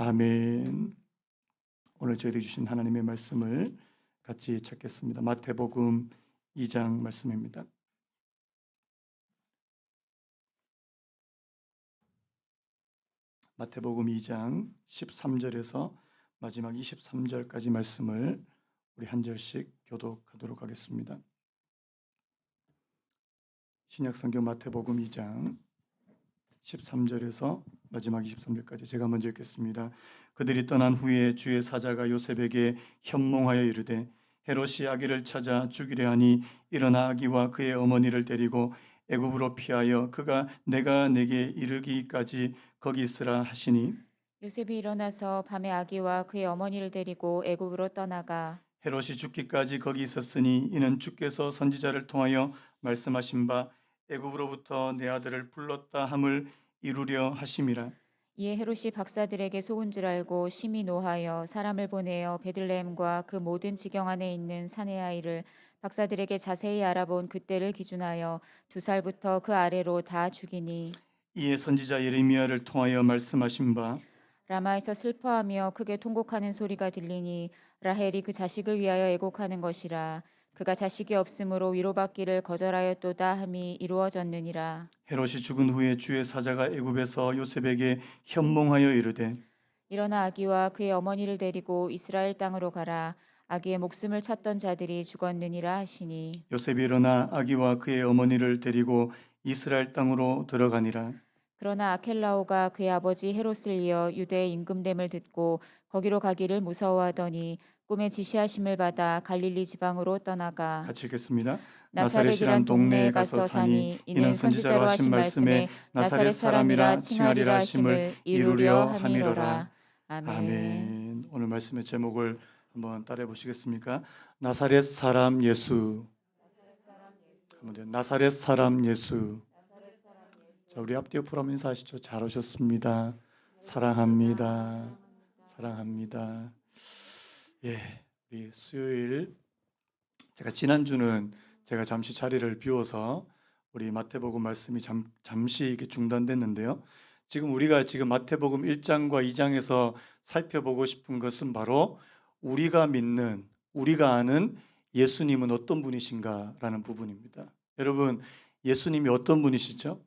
아멘. 오늘 저희들이 주신 하나님의 말씀을 같이 찾겠습니다. 마태복음 2장 말씀입니다. 마태복음 2장 13절에서 마지막 23절까지 말씀을 우리 한 절씩 교독하도록 하겠습니다. 신약성경 마태복음 2장 13절에서 마지막 23절까지 제가 먼저 읽겠습니다. 그들이 떠난 후에 주의 사자가 요셉에게 현몽하여 이르되 헤롯이 아기를 찾아 죽이려 하니 일어나 아기와 그의 어머니를 데리고 애굽으로 피하여 그가 내가 내게 이르기까지 거기 있으라 하시니 요셉이 일어나서 밤에 아기와 그의 어머니를 데리고 애굽으로 떠나가 헤롯이 죽기까지 거기 있었으니 이는 주께서 선지자를 통하여 말씀하신 바 애굽으로부터 내 아들을 불렀다 함을 이루려 하심이라. 이에 헤롯이 박사들에게 속은 줄 알고 심히 노하여 사람을 보내어 베들레헴과 그 모든 지경 안에 있는 사내 아이를 박사들에게 자세히 알아본 그때를 기준하여 2살부터 그 아래로 다 죽이니 이에 선지자 예레미야를 통하여 말씀하신 바 라마에서 슬퍼하며 크게 통곡하는 소리가 들리니 라헬이 그 자식을 위하여 애곡하는 것이라. 그가 자식이 없으므로 위로받기를 거절하였도다 함이 이루어졌느니라. 헤롯이 죽은 후에 주의 사자가 애굽에서 요셉에게 현몽하여 이르되 일어나 아기와 그의 어머니를 데리고 이스라엘 땅으로 가라. 아기의 목숨을 찾던 자들이 죽었느니라 하시니 요셉이 일어나 아기와 그의 어머니를 데리고 이스라엘 땅으로 들어가니라. 그러나 아켈라오가 그의 아버지 헤롯을 이어 유대의 임금됨을 듣고 거기로 가기를 무서워하더니 꿈에 지시하심을 받아 갈릴리 지방으로 떠나가 같이 읽겠습니다. 나사렛이란 나사렛이란 동네에 동네에 가서 가서 사니 사니 이는 선지자로 하신 말씀에 나사렛 사람이라 칭하리라 하심을 이루려 함이로라. 아멘. 아멘. 오늘 말씀의 제목을 한번 따라해 보시겠습니까? 나사렛 사람 예수. 나사렛 사람 예수. 자, 우리 앞뒤 옆으로 한번 인사하시죠. 잘 오셨습니다. 사랑합니다. 사랑합니다. 예, 우리 수요일 제가 지난주는 제가 잠시 자리를 비워서 우리 마태복음 말씀이 잠시 이게 중단됐는데요. 지금 우리가 마태복음 1장과 2장에서 살펴보고 싶은 것은 바로 우리가 믿는, 우리가 아는 예수님은 어떤 분이신가라는 부분입니다. 여러분, 예수님이 어떤 분이시죠?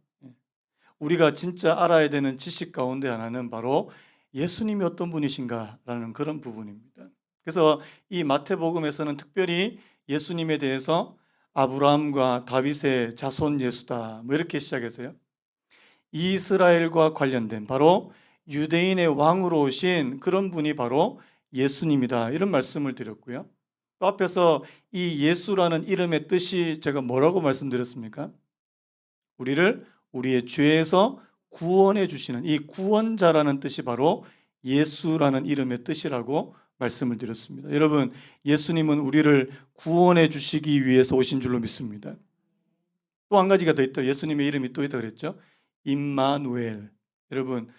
우리가 진짜 알아야 되는 지식 가운데 하나는 바로 예수님이 어떤 분이신가라는 그런 부분입니다. 그래서 이 마태복음에서는 특별히 예수님에 대해서 아브라함과 다윗의 자손 예수다 뭐 이렇게 시작해서요. 이스라엘과 관련된 바로 유대인의 왕으로 오신 그런 분이 바로 예수님이다 이런 말씀을 드렸고요. 또 앞에서 이 예수라는 이름의 뜻이 제가 뭐라고 말씀드렸습니까? 우리를 우리의 죄에서 구원해 주시는 이 구원자라는 뜻이 바로 예수라는 이름의 뜻이라고 말씀을 드렸습니다. 여러분, 예수님은 우리를 구원해 주시기 위해서 오신 줄로 믿습니다. 또 한 가지가 더 있다. 예수님의 이름이 또 있다 그랬죠. 임마누엘. 여러분,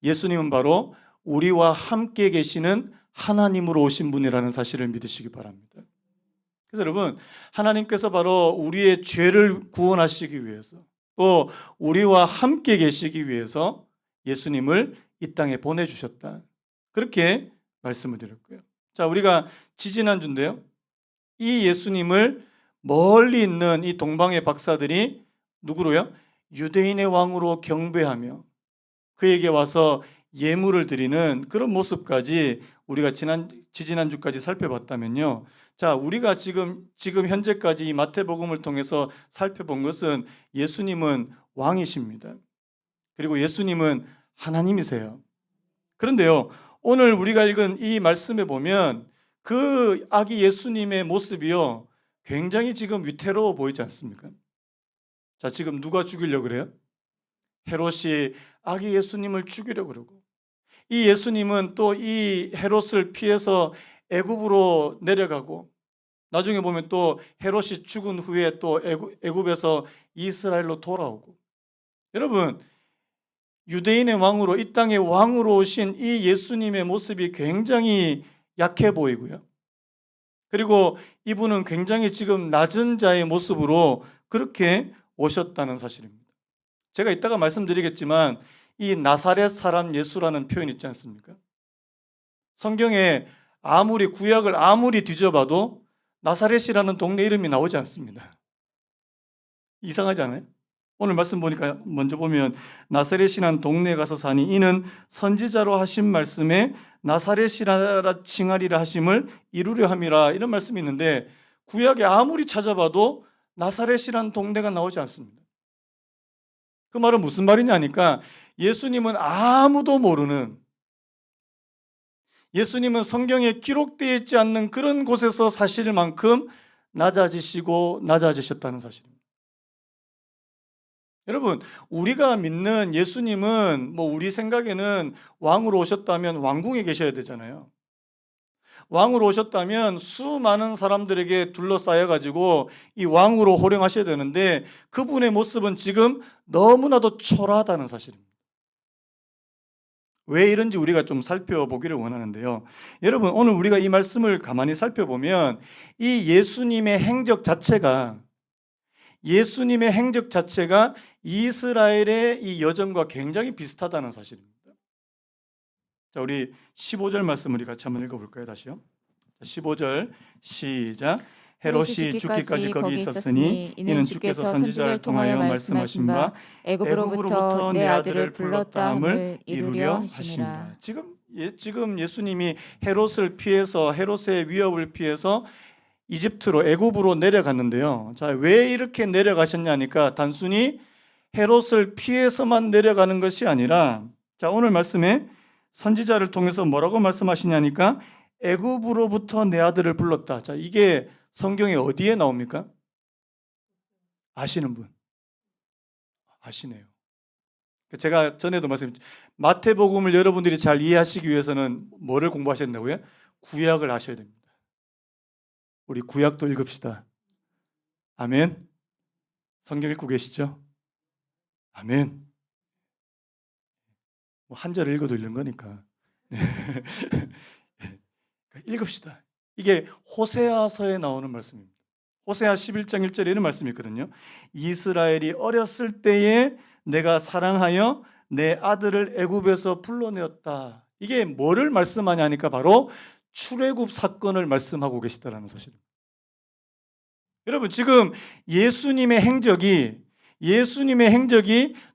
예수님은 바로 우리와 함께 계시는 하나님으로 오신 분이라는 사실을 믿으시기 바랍니다. 그래서 여러분, 하나님께서 바로 우리의 죄를 구원하시기 위해서 또 우리와 함께 계시기 위해서 예수님을 이 땅에 보내주셨다. 그렇게 말씀을 드렸고요. 자, 우리가 지지난주인데요. 이 예수님을 멀리 있는 이 동방의 박사들이 누구로요? 유대인의 왕으로 경배하며 그에게 와서 예물을 드리는 그런 모습까지 우리가 지지난주까지 살펴봤다면요. 자, 우리가 지금 현재까지 이 마태복음을 통해서 살펴본 것은 예수님은 왕이십니다. 그리고 예수님은 하나님이세요. 그런데요, 오늘 우리가 읽은 이 말씀에 보면 그 아기 예수님의 모습이요, 굉장히 지금 위태로워 보이지 않습니까? 자, 지금 누가 죽이려고 그래요? 헤롯이 아기 예수님을 죽이려고 그러고, 이 예수님은 또 이 헤롯을 피해서 애굽으로 내려가고, 나중에 보면 또 헤롯이 죽은 후에 또 애굽에서 이스라엘로 돌아오고. 여러분, 유대인의 왕으로 이 땅의 왕으로 오신 이 예수님의 모습이 굉장히 약해 보이고요. 그리고 이분은 굉장히 지금 낮은 자의 모습으로 그렇게 오셨다는 사실입니다. 제가 이따가 말씀드리겠지만 이 나사렛 사람 예수라는 표현 있지 않습니까? 성경에 아무리 구약을 아무리 뒤져봐도 나사렛이라는 동네 이름이 나오지 않습니다. 이상하지 않아요? 오늘 말씀 보니까 먼저 보면 나사렛이라는 동네에 가서 사니 이는 선지자로 하신 말씀에 나사렛이라 칭하리라 하심을 이루려 함이라, 이런 말씀이 있는데 구약에 아무리 찾아봐도 나사렛이라는 동네가 나오지 않습니다. 그 말은 무슨 말이냐니까 예수님은 아무도 모르는, 예수님은 성경에 기록되어 있지 않는 그런 곳에서 사실 만큼 낮아지시고 낮아지셨다는 사실입니다. 여러분, 우리가 믿는 예수님은 우리 생각에는 왕으로 오셨다면 왕궁에 계셔야 되잖아요. 왕으로 오셨다면 수많은 사람들에게 둘러싸여 가지고 이 왕으로 호령하셔야 되는데 그분의 모습은 지금 너무나도 초라하다는 사실입니다. 왜 이런지 우리가 좀 살펴보기를 원하는데요. 여러분, 오늘 우리가 이 말씀을 가만히 살펴보면 이 예수님의 행적 자체가 이스라엘의 이 여정과 굉장히 비슷하다는 사실입니다. 자, 우리 15절 말씀을 같이 한번 읽어볼까요? 다시요. 15절 시작. 헤롯이 죽기까지 거기 있었으니 이는 주께서 선지자를 통하여 말씀하신 바 애굽으로부터 내 아들을 불렀다함을 이루려 하심이라. 지금 예수님이 헤롯을 피해서, 헤롯의 위협을 피해서 이집트로, 애굽으로 내려갔는데요. 자, 왜 이렇게 내려가셨냐니까 단순히 헤롯을 피해서만 내려가는 것이 아니라, 자, 오늘 말씀에 선지자를 통해서 뭐라고 말씀하시냐니까 애굽으로부터 내 아들을 불렀다. 자, 이게 성경에 어디에 나옵니까? 아시는 분? 아시네요. 제가 전에도 말씀드렸죠. 마태복음을 여러분들이 잘 이해하시기 위해서는 뭐를 공부하셔야 된다고요? 구약을 아셔야 됩니다. 우리 구약도 읽읍시다. 아멘. 성경 읽고 계시죠? 아멘. 한 절 읽어도 읽는 거니까. 네. 읽읍시다. 이게 호세아서에 나오는 말씀입니다. 호세아 11장 1절에 이런 말씀이 있거든요. 이스라엘이 어렸을 때에 내가 사랑하여 내 아들을 애굽에서 불러내었다. 이게 뭐를 말씀하냐니까 바로 출애굽 사건을 말씀하고 계시다라는 사실입니다. 여러분, 지금 예수님의 행적이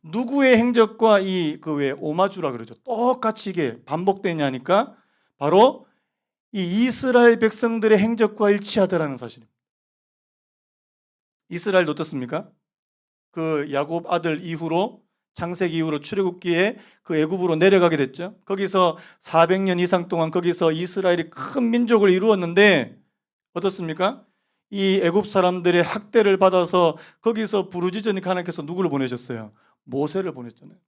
누구의 행적과 왜 오마주라 그러죠. 똑같이 이게 반복되냐니까 바로 이 이스라엘 백성들의 행적과 일치하더라는 사실입니다. 이스라엘도 어떻습니까? 그 야곱 아들 이후로, 창세기 이후로 출애굽기에 그 애굽으로 내려가게 됐죠. 거기서 400년 이상 동안 거기서 이스라엘이 큰 민족을 이루었는데 어떻습니까? 이 애굽 사람들의 학대를 받아서 거기서 부르짖으니까 하나님께서 누구를 보내셨어요? 모세를 보냈잖아요.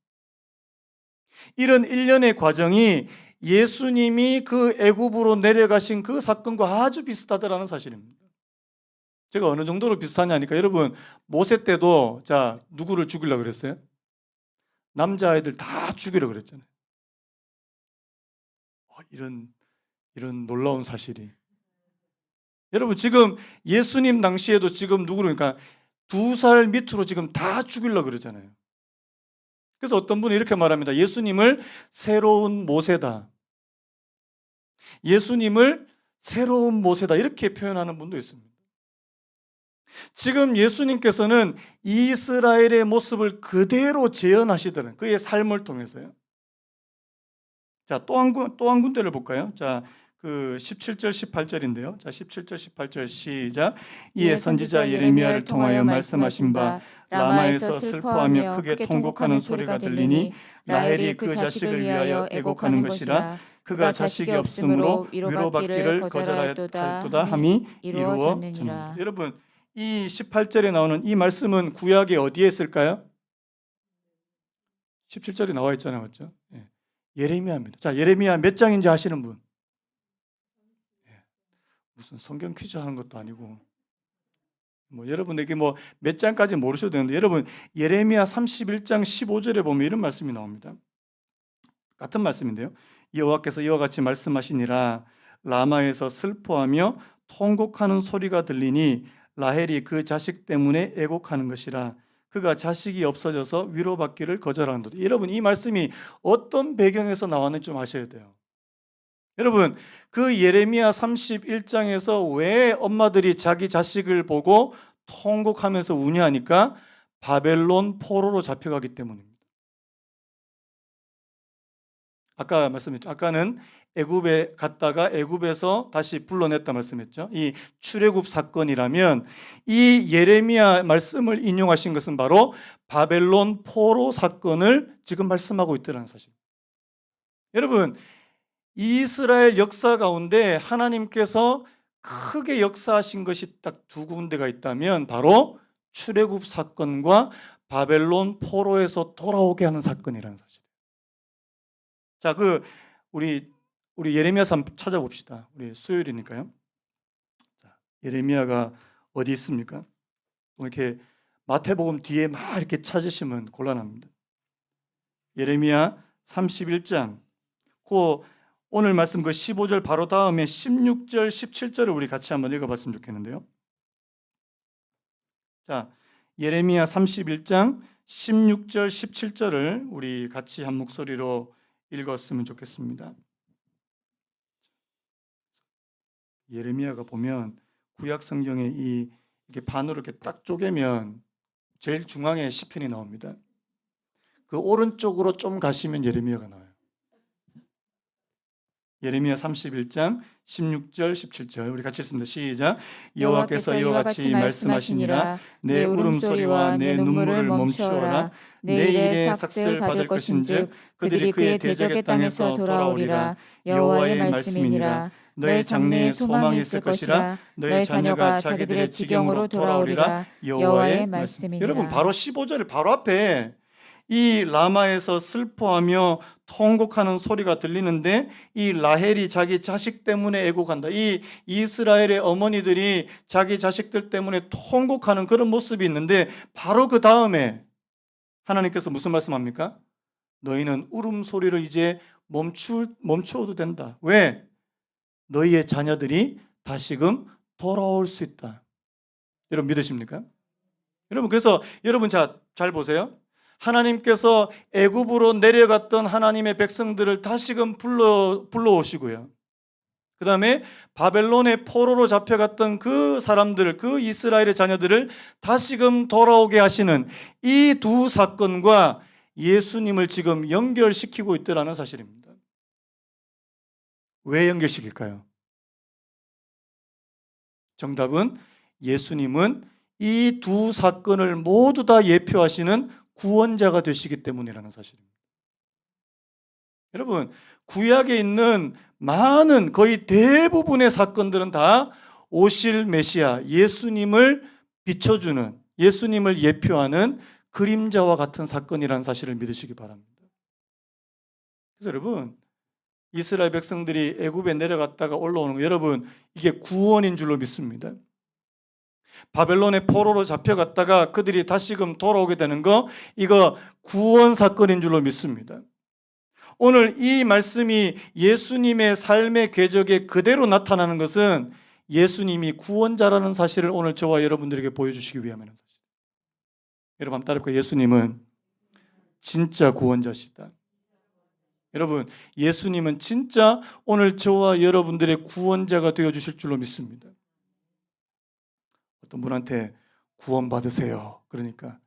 이런 일련의 과정이 예수님이 그 애굽으로 내려가신 그 사건과 아주 비슷하다라는 사실입니다. 제가 어느 정도로 비슷하냐니까 여러분, 모세 때도 자, 누구를 죽이려고 그랬어요? 남자아이들 다 죽이려고 그랬잖아요. 이런 놀라운 사실이. 여러분, 지금 예수님 당시에도 지금 누구니까 2살 밑으로 지금 다 죽이려고 그러잖아요. 그래서 어떤 분이 이렇게 말합니다. 예수님을 새로운 모세다. 예수님을 새로운 모세다. 이렇게 표현하는 분도 있습니다. 지금 예수님께서는 이스라엘의 모습을 그대로 재현하시더라고요. 그의 삶을 통해서요. 자, 또 한 군데를 볼까요? 자, 그 17절 18절인데요. 자, 17절 18절 시작. 이에 선지자 예레미야를 통하여 말씀하신 바 라마에서 슬퍼하며 크게 통곡하는 소리가 들리니 라헬이 그 자식을 위하여 애곡하는 것이라. 그가 자식이 없으므로 위로받기를 거절하였도다 함이 이루어졌느니라. 여러분, 이 18절에 나오는 이 말씀은 구약의 어디에 있을까요? 17절에 나와 있잖아요. 맞죠? 예레미야입니다. 자, 예레미야 몇 장인지 아시는 분? 무슨 성경 퀴즈 하는 것도 아니고 여러분에게 몇 장까지 모르셔도 되는데 여러분, 예레미야 31장 15절에 보면 이런 말씀이 나옵니다. 같은 말씀인데요. 여호와께서 이와 같이 말씀하시니라. 라마에서 슬퍼하며 통곡하는 소리가 들리니 라헬이 그 자식 때문에 애곡하는 것이라. 그가 자식이 없어져서 위로받기를 거절하는 것. 여러분, 이 말씀이 어떤 배경에서 나왔는지 좀 아셔야 돼요. 여러분, 그 예레미야 31장에서 왜 엄마들이 자기 자식을 보고 통곡하면서 우냐하니까 바벨론 포로로 잡혀가기 때문입니다. 아까 말씀했죠. 아까는 애굽에 갔다가 애굽에서 다시 불러냈다 말씀했죠. 이 출애굽 사건이라면 이 예레미야 말씀을 인용하신 것은 바로 바벨론 포로 사건을 지금 말씀하고 있다는 사실. 여러분, 이스라엘 역사 가운데 하나님께서 크게 역사하신 것이 딱 두 군데가 있다면 바로 출애굽 사건과 바벨론 포로에서 돌아오게 하는 사건이라는 사실. 자, 우리 예레미야서 한번 찾아봅시다. 우리 수요일이니까요. 자, 예레미야가 어디 있습니까? 이렇게 마태복음 뒤에 막 이렇게 찾으시면 곤란합니다. 예레미야 31장. 그 오늘 말씀 그 15절 바로 다음에 16절, 17절을 우리 같이 한번 읽어봤으면 좋겠는데요. 자, 예레미야 31장 16절, 17절을 우리 같이 한 목소리로 읽었으면 좋겠습니다. 예레미야가 보면 구약 성경에 이렇게 반으로 이렇게 딱 쪼개면 제일 중앙에 시편이 나옵니다. 그 오른쪽으로 좀 가시면 예레미야가 나와요. 예레미야 31장 16절 17절 우리 같이 읽습니다. 시작. 여호와께서 이와 같이 말씀하시니라. 내 울음소리와 내 눈물을 멈추어라. 내 일에 삭슬 받을 것인즉 그들이 그의 대적의 땅에서 돌아오리라. 여호와의 말씀이니라. 너의 장래에 소망이 있을 것이라. 너의 자녀가 자기들의 지경으로 돌아오리라. 여호와의 말씀이니라. 여러분, 바로 15절 바로 앞에 이 라마에서 슬퍼하며 통곡하는 소리가 들리는데 이 라헬이 자기 자식 때문에 애곡한다. 이 이스라엘의 어머니들이 자기 자식들 때문에 통곡하는 그런 모습이 있는데 바로 그 다음에 하나님께서 무슨 말씀합니까? 너희는 울음소리를 이제 멈추어도 된다. 왜? 너희의 자녀들이 다시금 돌아올 수 있다. 여러분 믿으십니까? 여러분, 그래서 여러분 잘 보세요. 하나님께서 애굽으로 내려갔던 하나님의 백성들을 다시금 불러오시고요. 그 다음에 바벨론의 포로로 잡혀갔던 그 사람들, 그 이스라엘의 자녀들을 다시금 돌아오게 하시는 이 두 사건과 예수님을 지금 연결시키고 있다는 사실입니다. 왜 연결시킬까요? 정답은 예수님은 이 두 사건을 모두 다 예표하시는 구원자가 되시기 때문이라는 사실입니다. 여러분, 구약에 있는 많은 거의 대부분의 사건들은 다 오실 메시아 예수님을 비춰주는, 예수님을 예표하는 그림자와 같은 사건이라는 사실을 믿으시기 바랍니다. 그래서 여러분, 이스라엘 백성들이 애굽에 내려갔다가 올라오는 거, 여러분, 이게 구원인 줄로 믿습니다. 바벨론의 포로로 잡혀갔다가 그들이 다시금 돌아오게 되는 거, 이거 구원 사건인 줄로 믿습니다. 오늘 이 말씀이 예수님의 삶의 궤적에 그대로 나타나는 것은 예수님이 구원자라는 사실을 오늘 저와 여러분들에게 보여주시기 위함이라는 사실. 여러분 한번 따라해볼까요? 예수님은 진짜 구원자시다. 여러분, 예수님은 진짜 오늘 저와 여러분들의 구원자가 되어주실 줄로 믿습니다. 어떤 분한테 구원 받으세요. 그러니까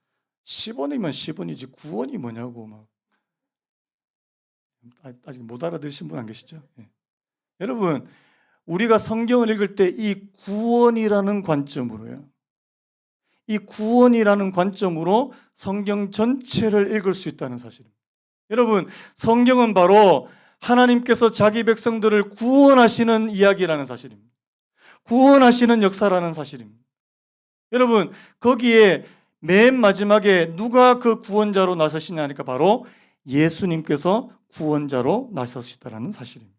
10원이면 10원이지 구원이 뭐냐고 막 아직 못 알아들으신 분 안 계시죠? 네. 여러분, 우리가 성경을 읽을 때 이 구원이라는 관점으로요. 이 구원이라는 관점으로 성경 전체를 읽을 수 있다는 사실입니다. 여러분, 성경은 바로 하나님께서 자기 백성들을 구원하시는 이야기라는 사실입니다. 구원하시는 역사라는 사실입니다. 여러분, 거기에 맨 마지막에 누가 그 구원자로 나서시냐 하니까 바로 예수님께서 구원자로 나서시다라는 사실입니다.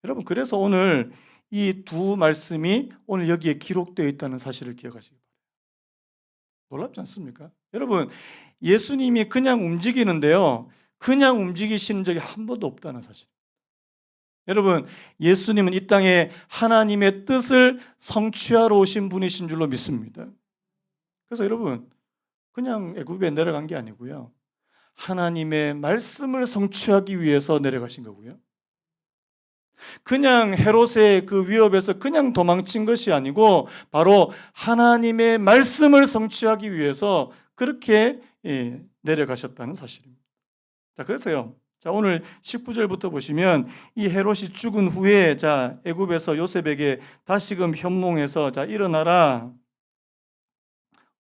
여러분, 그래서 오늘 이 두 말씀이 오늘 여기에 기록되어 있다는 사실을 기억하시기 바랍니다. 놀랍지 않습니까? 여러분, 예수님이 그냥 움직이는데요, 그냥 움직이시는 적이 한 번도 없다는 사실. 여러분, 예수님은 이 땅에 하나님의 뜻을 성취하러 오신 분이신 줄로 믿습니다. 그래서 여러분, 그냥 애굽에 내려간 게 아니고요, 하나님의 말씀을 성취하기 위해서 내려가신 거고요. 그냥 헤롯의 그 위협에서 그냥 도망친 것이 아니고 바로 하나님의 말씀을 성취하기 위해서 그렇게 내려가셨다는 사실입니다. 자, 그래서요. 자, 오늘 19절부터 보시면 이 헤롯이 죽은 후에 자, 애굽에서 요셉에게 다시금 현몽해서 자, 일어나라.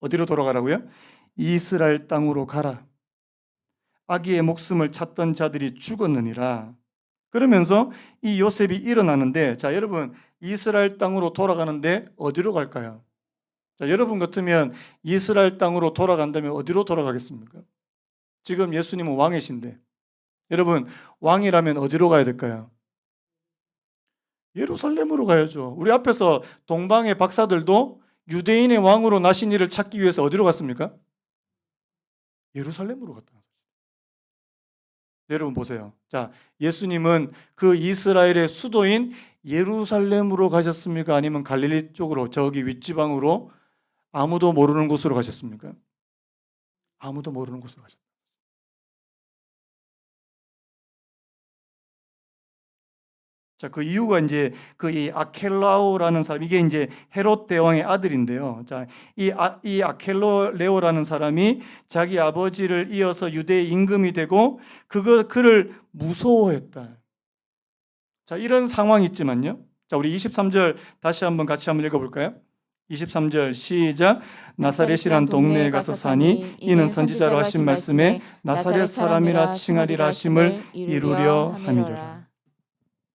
어디로 돌아가라고요? 이스라엘 땅으로 가라. 아기의 목숨을 찾던 자들이 죽었느니라. 그러면서 이 요셉이 일어나는데, 자, 여러분, 이스라엘 땅으로 돌아가는데 어디로 갈까요? 자, 여러분 같으면 이스라엘 땅으로 돌아간다면 어디로 돌아가겠습니까? 지금 예수님은 왕이신데, 여러분, 왕이라면 어디로 가야 될까요? 예루살렘으로 가야죠. 우리 앞에서 동방의 박사들도 유대인의 왕으로 나신 이를 찾기 위해서 어디로 갔습니까? 예루살렘으로 갔다. 여러분 보세요. 자, 예수님은 그 이스라엘의 수도인 예루살렘으로 가셨습니까? 아니면 갈릴리 쪽으로 저기 윗지방으로 아무도 모르는 곳으로 가셨습니까? 아무도 모르는 곳으로 가셨습니다. 자, 그 이유가 이제 그 이 아켈라오라는 사람, 이게 이제 헤롯 대왕의 아들인데요. 자, 이 아켈레오라는 사람이 자기 아버지를 이어서 유대의 임금이 되고 그를 무서워했다. 자, 이런 상황이 있지만요. 자, 우리 23절 다시 한번 같이 한번 읽어볼까요? 23절 시작. 나사렛이란 동네에 가서 사니 이는 선지자로 하신 말씀에 나사렛 사람이라 칭하리라 하심을 이루려 함이라.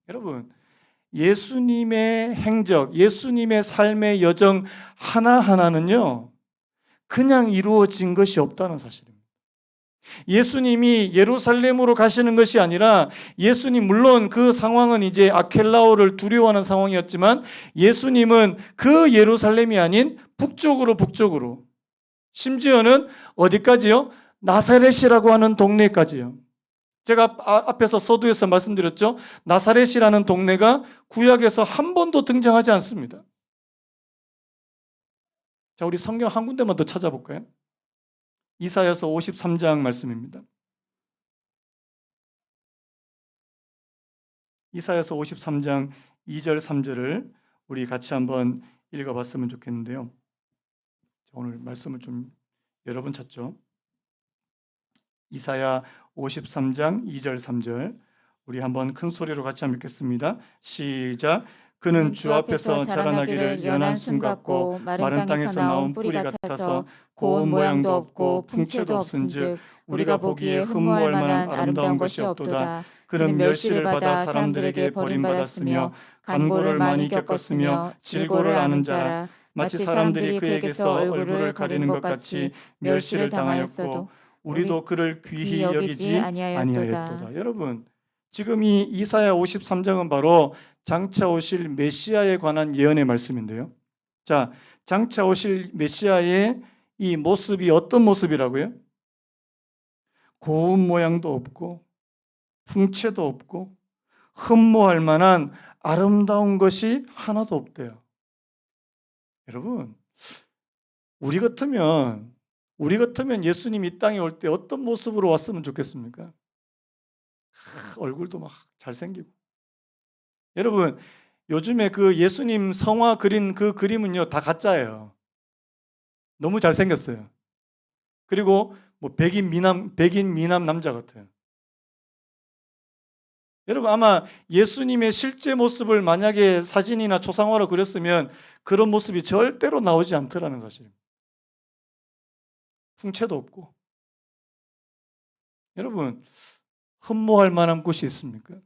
여러분, 예수님의 행적, 예수님의 삶의 여정 하나하나는요, 그냥 이루어진 것이 없다는 사실입니다. 예수님이 예루살렘으로 가시는 것이 아니라 예수님, 물론 그 상황은 이제 아켈라오를 두려워하는 상황이었지만 예수님은 그 예루살렘이 아닌 북쪽으로 심지어는 어디까지요? 나사렛이라고 하는 동네까지요. 제가 앞에서 서두에서 말씀드렸죠. 나사렛이라는 동네가 구약에서 한 번도 등장하지 않습니다. 자, 우리 성경 한 군데만 더 찾아볼까요? 이사야서 53장 말씀입니다. 이사야서 53장 2절 3절을 우리 같이 한번 읽어봤으면 좋겠는데요. 오늘 말씀을 좀 여러 번 찾죠. 이사야 53장 2절 3절 우리 한번 큰 소리로 같이 한번 읽겠습니다. 시작. 그는 주 앞에서 자라나기를 연한 순 같고 마른 땅에서 나온 뿌리 같아서 고운 모양도 없고 풍채도 없은즉 우리가 보기에 흠모할 만한 아름다운 것이 없도다. 그는 멸시를 받아 사람들에게 버림받았으며 간고를 많이 겪었으며 질고를 아는 자라. 마치 사람들이 그에게서 얼굴을 가리는 것 같이 멸시를 당하였고 우리도 그를 귀히 여기지 아니하였도다. 여러분, 지금 이 이사야 53장은 바로 장차 오실 메시아에 관한 예언의 말씀인데요. 자, 장차 오실 메시아의 이 모습이 어떤 모습이라고요? 고운 모양도 없고 풍채도 없고 흠모할 만한 아름다운 것이 하나도 없대요. 여러분, 우리 같으면 예수님 이 땅에 올 때 어떤 모습으로 왔으면 좋겠습니까? 얼굴도 막 잘생기고. 여러분, 요즘에 그 예수님 성화 그린 그 그림은요, 다 가짜예요. 너무 잘생겼어요. 그리고 뭐 백인 미남 남자 같아요. 여러분, 아마 예수님의 실제 모습을 만약에 사진이나 초상화로 그렸으면 그런 모습이 절대로 나오지 않더라는 사실입니다. 풍채도 없고. 여러분, 흠모할 만한 곳이 있습니까?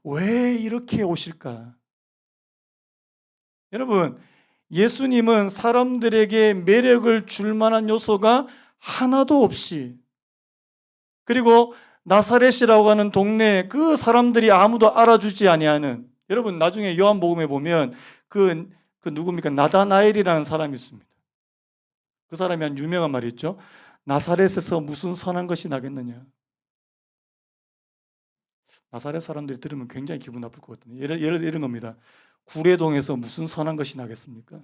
왜 이렇게 오실까? 여러분, 예수님은 사람들에게 매력을 줄 만한 요소가 하나도 없이, 그리고 나사렛이라고 하는 동네 그 사람들이 아무도 알아주지 아니하는, 여러분 나중에 요한복음에 보면 그 누굽니까? 나다나엘이라는 사람이 있습니다. 그 사람이 한 유명한 말이 있죠. 나사렛에서 무슨 선한 것이 나겠느냐. 나사렛 사람들이 들으면 굉장히 기분 나쁠 것 같은데, 예를 들어 이런 겁니다. 구례동에서 무슨 선한 것이 나겠습니까?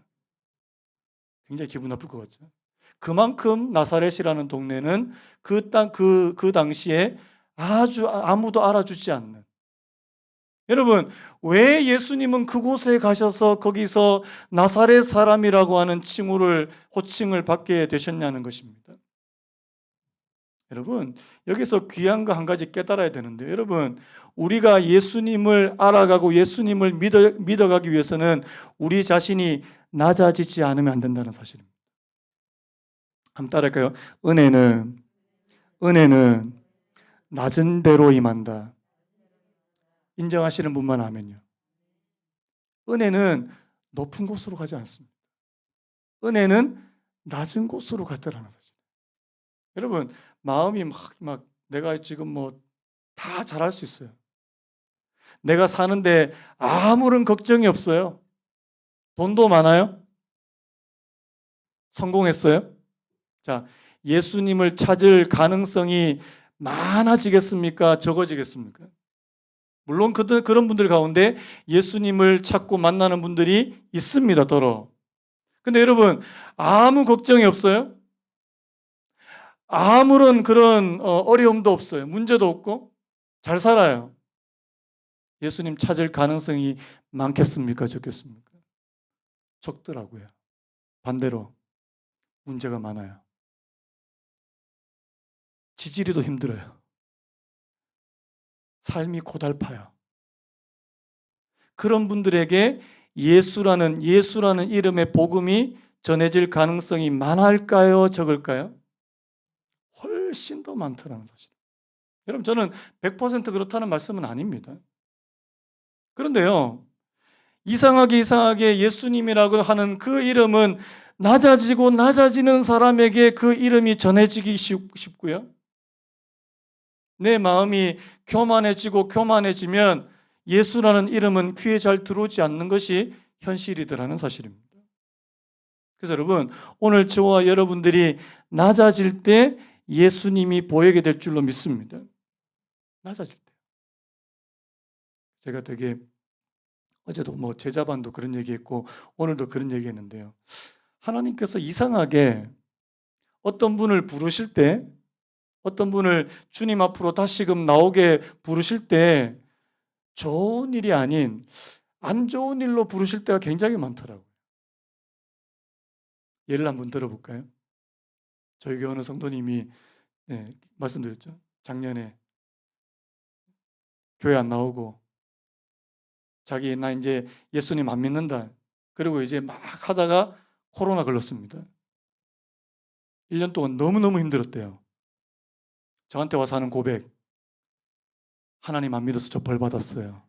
굉장히 기분 나쁠 것 같죠. 그만큼 나사렛이라는 동네는 그 당시에 아주 아무도 알아주지 않는, 여러분, 왜 예수님은 그곳에 가셔서 거기서 나사렛 사람이라고 하는 호칭을 받게 되셨냐는 것입니다. 여러분, 여기서 귀한 거 한 가지 깨달아야 되는데, 여러분, 우리가 예수님을 알아가고 예수님을 믿어가기 위해서는 우리 자신이 낮아지지 않으면 안 된다는 사실입니다. 한번 따라할까요? 은혜는 낮은 대로 임한다. 인정하시는 분만 하면요. 은혜는 높은 곳으로 가지 않습니다. 은혜는 낮은 곳으로 갔다라는 사실. 여러분, 마음이 막 내가 지금 뭐 다 잘할 수 있어요. 내가 사는데 아무런 걱정이 없어요. 돈도 많아요. 성공했어요. 자, 예수님을 찾을 가능성이 많아지겠습니까? 적어지겠습니까? 물론 그런 분들 가운데 예수님을 찾고 만나는 분들이 있습니다, 더러. 근데 여러분, 아무 걱정이 없어요? 아무런 그런 어려움도 없어요. 문제도 없고 잘 살아요. 예수님 찾을 가능성이 많겠습니까? 적겠습니까? 적더라고요. 반대로 문제가 많아요. 지지리도 힘들어요. 삶이 고달파요. 그런 분들에게 예수라는 이름의 복음이 전해질 가능성이 많을까요? 적을까요? 훨씬 더 많다는 사실. 여러분, 저는 100% 그렇다는 말씀은 아닙니다. 그런데요, 이상하게 예수님이라고 하는 그 이름은 낮아지는 사람에게 그 이름이 전해지기 쉽고요. 내 마음이 교만해지면 예수라는 이름은 귀에 잘 들어오지 않는 것이 현실이더라는 사실입니다. 그래서 여러분, 오늘 저와 여러분들이 낮아질 때 예수님이 보이게 될 줄로 믿습니다. 낮아질 때. 제가 되게 어제도 뭐 제자반도 그런 얘기했고 오늘도 그런 얘기했는데요. 하나님께서 이상하게 어떤 분을 부르실 때, 어떤 분을 주님 앞으로 다시금 나오게 부르실 때 좋은 일이 아닌 안 좋은 일로 부르실 때가 굉장히 많더라고요. 예를 한번 들어볼까요? 저희 교회 어느 성도님이 말씀드렸죠. 작년에 교회 안 나오고 자기 나 이제 예수님 안 믿는다. 그리고 이제 막 하다가 코로나 걸렸습니다. 1년 동안 너무너무 힘들었대요. 저한테 와서 하는 고백. 하나님 안 믿어서 저 벌 받았어요.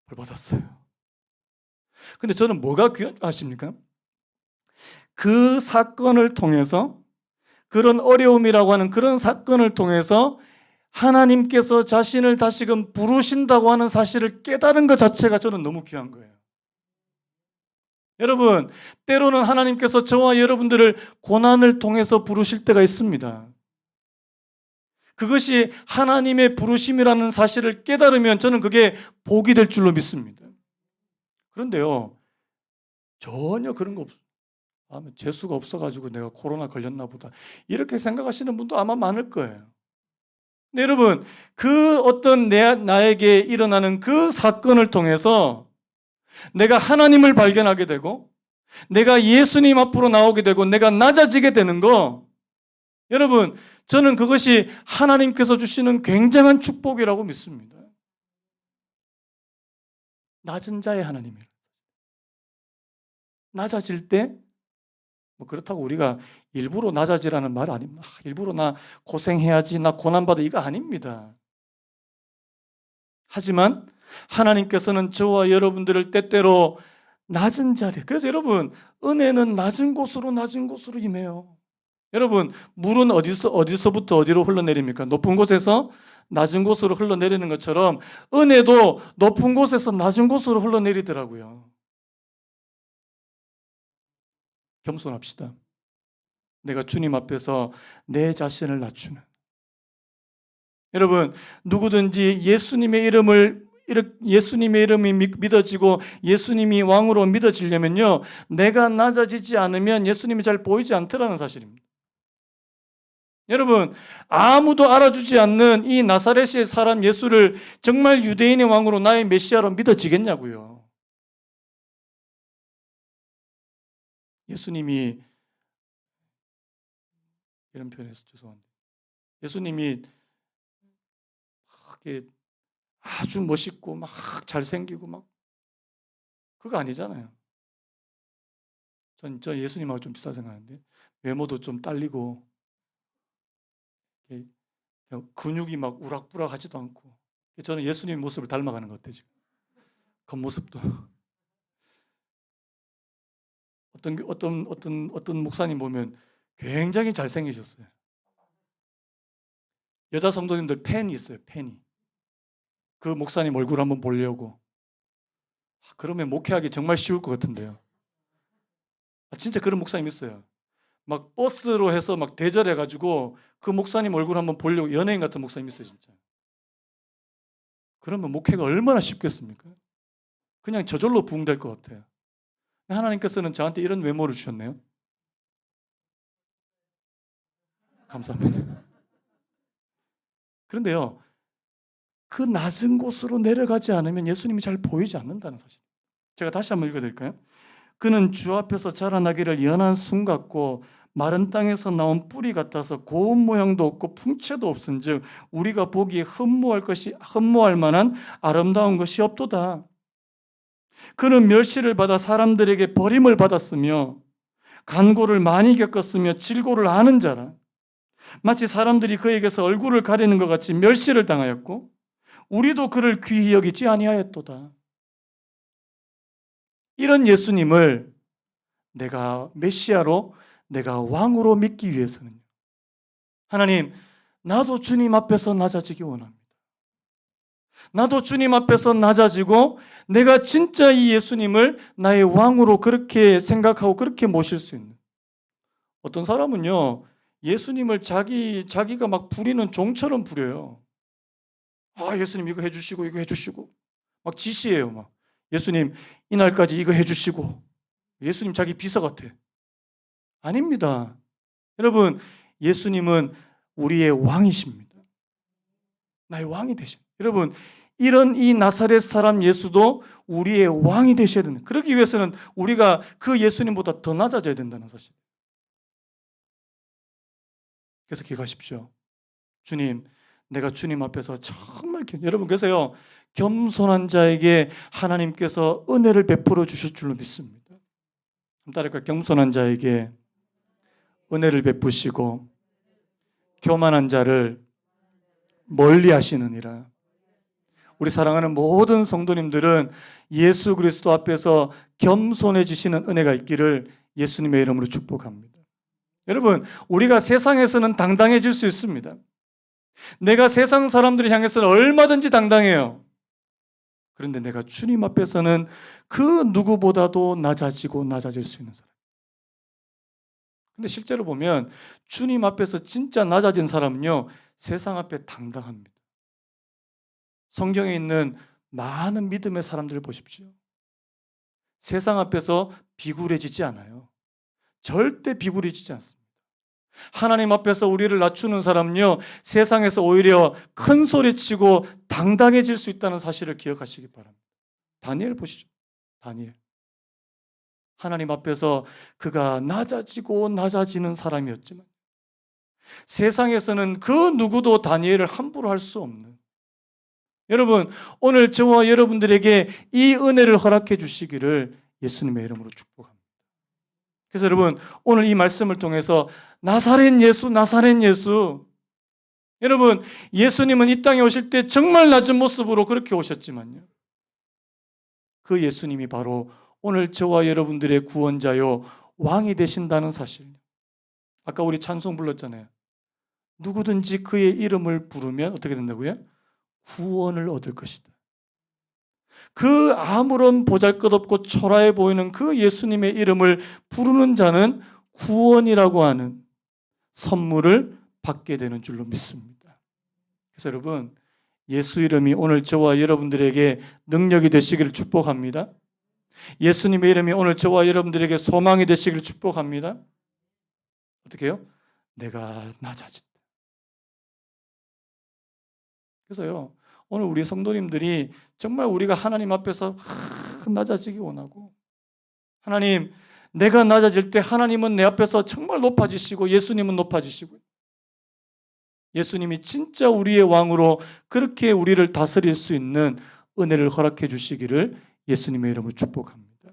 벌 받았어요. 근데 저는 뭐가 아십니까? 그 사건을 통해서, 그런 어려움이라고 하는 그런 사건을 통해서 하나님께서 자신을 다시금 부르신다고 하는 사실을 깨달은 것 자체가 저는 너무 귀한 거예요. 여러분, 때로는 하나님께서 저와 여러분들을 고난을 통해서 부르실 때가 있습니다. 그것이 하나님의 부르심이라는 사실을 깨달으면 저는 그게 복이 될 줄로 믿습니다. 그런데요, 전혀 그런 거 없어요. 재수가 없어가지고 내가 코로나 걸렸나 보다. 이렇게 생각하시는 분도 아마 많을 거예요. 근데 여러분, 그 어떤 나에게 일어나는 그 사건을 통해서 내가 하나님을 발견하게 되고 내가 예수님 앞으로 나오게 되고 내가 낮아지게 되는 거, 여러분, 저는 그것이 하나님께서 주시는 굉장한 축복이라고 믿습니다. 낮은 자의 하나님이라. 낮아질 때 뭐 그렇다고 우리가 일부러 낮아지라는 말 아닙니다. 일부러 나 고생해야지, 나 고난받아, 이거 아닙니다. 하지만 하나님께서는 저와 여러분들을 때때로 낮은 자리, 그래서 여러분, 은혜는 낮은 곳으로 임해요. 여러분, 물은 어디서부터 어디로 흘러내립니까? 높은 곳에서 낮은 곳으로 흘러내리는 것처럼 은혜도 높은 곳에서 낮은 곳으로 흘러내리더라고요. 겸손합시다. 내가 주님 앞에서 내 자신을 낮추는. 여러분, 누구든지 예수님의 이름이 믿어지고 예수님이 왕으로 믿어지려면요, 내가 낮아지지 않으면 예수님이 잘 보이지 않더라는 사실입니다. 여러분, 아무도 알아주지 않는 이 나사렛의 사람 예수를 정말 유대인의 왕으로 나의 메시아로 믿어지겠냐고요. 예수님이, 이런 표현해서 죄송합니다. 예수님이 아주 멋있고 막 잘생기고 막 그거 아니잖아요. 저 예수님하고 좀 비슷하다 생각하는데 외모도 좀 딸리고 근육이 막 우락부락하지도 않고 저는 예수님 모습을 닮아가는 것 같아요. 지금 겉모습도 어떤 목사님 보면 굉장히 잘생기셨어요. 여자 성도님들 팬이 있어요. 팬이 그 목사님 얼굴 한번 보려고. 그러면 목회하기 정말 쉬울 것 같은데요. 진짜 그런 목사님 있어요. 막 버스로 해서 막 대절해가지고 그 목사님 얼굴 한번 보려고 연예인 같은 목사님 있어요, 진짜. 그러면 목회가 얼마나 쉽겠습니까? 그냥 저절로 부응될 것 같아요. 하나님께서는 저한테 이런 외모를 주셨네요. 감사합니다. 그런데요, 그 낮은 곳으로 내려가지 않으면 예수님이 잘 보이지 않는다는 사실. 제가 다시 한번 읽어드릴까요? 그는 주 앞에서 자라나기를 연한 순 같고 마른 땅에서 나온 뿌리 같아서 고운 모양도 없고 풍채도 없은즉 우리가 보기에 흠모할 만한 아름다운 것이 없도다. 그는 멸시를 받아 사람들에게 버림을 받았으며 간고를 많이 겪었으며 질고를 아는 자라. 마치 사람들이 그에게서 얼굴을 가리는 것 같이 멸시를 당하였고 우리도 그를 귀히 여기지 아니하였도다. 이런 예수님을 내가 메시아로, 내가 왕으로 믿기 위해서는 하나님, 나도 주님 앞에서 낮아지기 원합니다. 나도 주님 앞에서 낮아지고 내가 진짜 이 예수님을 나의 왕으로 그렇게 생각하고 그렇게 모실 수 있는. 어떤 사람은요, 예수님을 자기가 막 부리는 종처럼 부려요. 예수님 이거 해주시고 이거 해주시고 막 지시해요. 막 예수님 이날까지 이거 해주시고. 예수님 자기 비서 같아. 아닙니다. 여러분, 예수님은 우리의 왕이십니다. 나의 왕이 되신. 여러분, 이런 이 나사렛 사람 예수도 우리의 왕이 되셔야 됩니다. 그러기 위해서는 우리가 그 예수님보다 더 낮아져야 된다는 사실. 그래서 기억하십시오. 주님, 내가 주님 앞에서 정말 여러분, 그래서요, 겸손한 자에게 하나님께서 은혜를 베풀어 주실 줄로 믿습니다. 따라할까요? 겸손한 자에게 은혜를 베푸시고 교만한 자를 멀리 하시느니라. 우리 사랑하는 모든 성도님들은 예수 그리스도 앞에서 겸손해지시는 은혜가 있기를 예수님의 이름으로 축복합니다. 여러분, 우리가 세상에서는 당당해질 수 있습니다. 내가 세상 사람들을 향해서는 얼마든지 당당해요. 그런데 내가 주님 앞에서는 그 누구보다도 낮아질 수 있는 사람. 근데 실제로 보면 주님 앞에서 진짜 낮아진 사람은요, 세상 앞에 당당합니다. 성경에 있는 많은 믿음의 사람들을 보십시오. 세상 앞에서 비굴해지지 않아요. 절대 비굴해지지 않습니다. 하나님 앞에서 우리를 낮추는 사람은요, 세상에서 오히려 큰 소리치고 당당해질 수 있다는 사실을 기억하시기 바랍니다. 다니엘 보시죠. 다니엘. 하나님 앞에서 그가 낮아지고 낮아지는 사람이었지만 세상에서는 그 누구도 다니엘을 함부로 할 수 없는. 여러분, 오늘 저와 여러분들에게 이 은혜를 허락해 주시기를 예수님의 이름으로 축복합니다. 그래서 여러분, 오늘 이 말씀을 통해서 나사렛 예수. 여러분, 예수님은 이 땅에 오실 때 정말 낮은 모습으로 그렇게 오셨지만요, 그 예수님이 바로 오늘 저와 여러분들의 구원자요 왕이 되신다는 사실. 아까 우리 찬송 불렀잖아요. 누구든지 그의 이름을 부르면 어떻게 된다고요? 구원을 얻을 것이다. 그 아무런 보잘것없고 초라해 보이는 그 예수님의 이름을 부르는 자는 구원이라고 하는 선물을 받게 되는 줄로 믿습니다. 그래서 여러분, 예수 이름이 오늘 저와 여러분들에게 능력이 되시기를 축복합니다. 예수님의 이름이 오늘 저와 여러분들에게 소망이 되시기를 축복합니다. 어떻게 해요? 내가 낮아진다. 그래서요, 오늘 우리 성도님들이 정말 우리가 하나님 앞에서 낮아지기 원하고, 하나님, 내가 낮아질 때 하나님은 내 앞에서 정말 높아지시고 예수님은 높아지시고, 예수님이 진짜 우리의 왕으로 그렇게 우리를 다스릴 수 있는 은혜를 허락해 주시기를 예수님의 이름으로 축복합니다.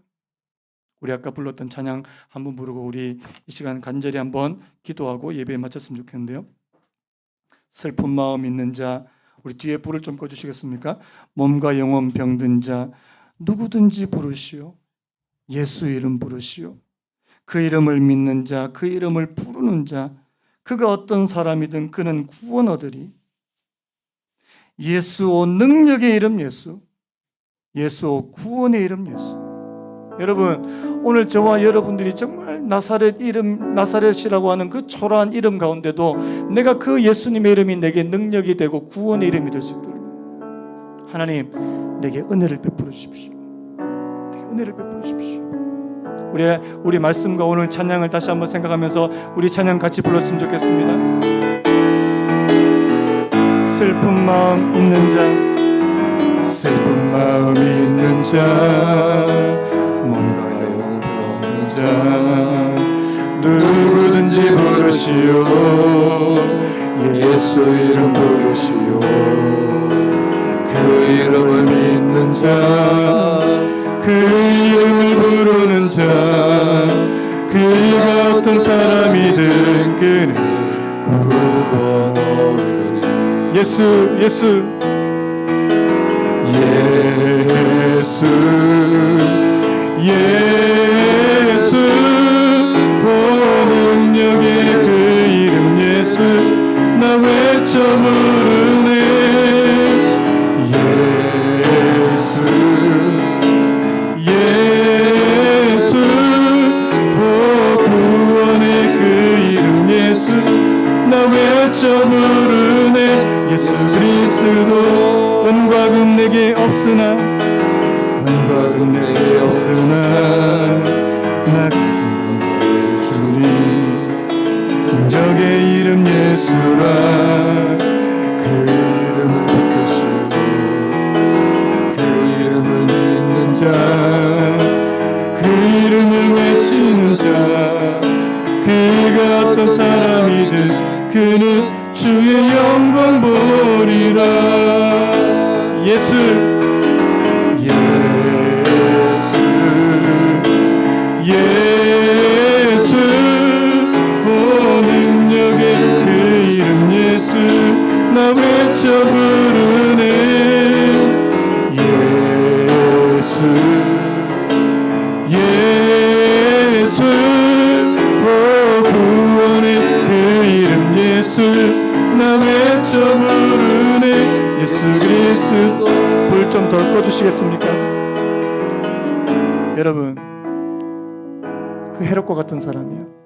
우리 아까 불렀던 찬양 한번 부르고 우리 이 시간 간절히 한번 기도하고 예배에 마쳤으면 좋겠는데요. 슬픈 마음 있는 자, 우리 뒤에 불을 좀 꺼주시겠습니까? 몸과 영혼 병든 자 누구든지 부르시오. 예수 이름 부르시오. 그 이름을 믿는 자, 그 이름을 부르는 자, 그가 어떤 사람이든 그는 구원 얻으리. 예수오 능력의 이름 예수, 예수오 구원의 이름 예수. 여러분, 오늘 저와 여러분들이 정말 나사렛 이름, 나사렛이라고 하는 그 초라한 이름 가운데도 내가 그 예수님의 이름이 내게 능력이 되고 구원의 이름이 될 수 있도록 하나님 내게 은혜를 베풀어 주십시오. 내게 은혜를 베풀어 주십시오. 우리 말씀과 오늘 찬양을 다시 한번 생각하면서 우리 찬양 같이 불렀으면 좋겠습니다. 슬픈 마음 있는 자, 슬픈 마음이 있는 자, 몸과 영혼 병든 자 누구든지 부르시오. 예수 이름 부르시오. 그 이름을 믿는 자, 그 이름을 부르는 자, 그가 어떤 사람이든 그는 구원 얻으리. 예수 예수 예수 예수 오 능력의 그 이름 예수 나 외쳐 부르네. 예수 예수 오 구원의 그 이름 예수 나 외쳐 부르네. 예수 그리스도 은과 금 내게 없으나 은과 금 내게 없으나 나 가진 것 주님 능력의 이름 예수라. 그 이름을 붙드시오. 그 이름을 믿는 자, 그 이름을 외치는 자, 그가 어떤 사람이든 그는 주의 영광 보리라. 예수 예수 예수 오 능력의 그 이름 예수 나 외쳐 부르네. 예수 예수 오 구원의 그 이름 예수 나 외쳐 부르네. 예수 그리스도. 불 좀 덜 꺼주시겠습니까? 여러분, 그 헤롯과 같은 사람이야.